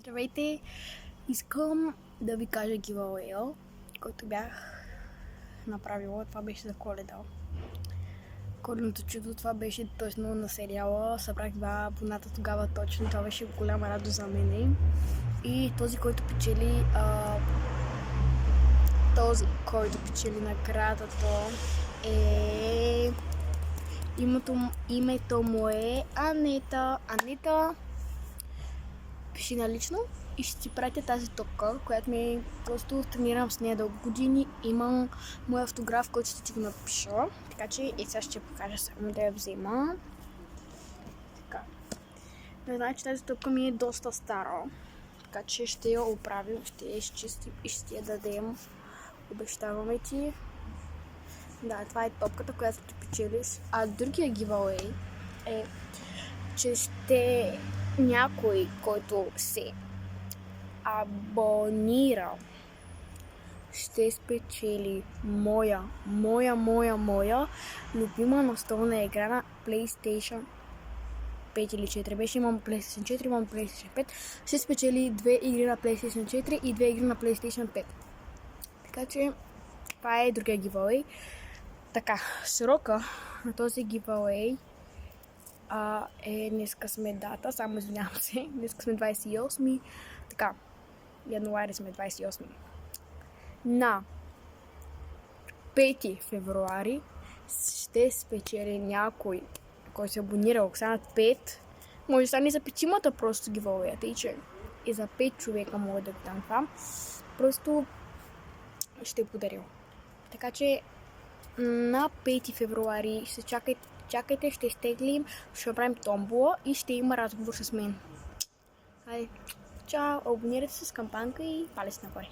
Здравейте! Искам да ви кажа giveaway, който бях направила. Това беше за Коледа. Коледното чудо, това беше точно на сериала. Събрах два абоната тогава точно. Това беше голяма радост за мене. И този, който печели наградата е... Името му е Анета. Анета, пиши налично и ще ти пратя тази топка, която ми просто тренирам с нея дълго години. Имам мой автограф, който ще ти го напиша. Така че и сега ще покажа само да я взема. Така. Не знам, че тази топка ми е доста стара. Така че ще я оправим, ще я изчистим и ще я дадем. Обещаваме ти. Да, това е топката, която ти печелиш. А другия giveaway е, че ще някой, който се абонира, ще спечели моя любима настолна игра на PlayStation 5 или 4. Беше имам PlayStation 4, имам PlayStation 5. Ще спечели две игри на PlayStation 4 и две игри на PlayStation 5. Така че това е другия giveaway. Така, срока на този giveaway днеска сме дата, само извинявам се, днеска сме 28, така, януари сме 28. На 5 февруари ще спечели някой, който се абонира, Оксана 5, може да стане за петимата просто giveaway, тъй че и за 5 човека мога да дам това, просто ще подаря. Така че на 5 февруари ще чакайте, ще изтеглим, ще направим томбола и ще има разговор с мен. Хайде, чао, абонирайте се с кампанка и палец нагоре.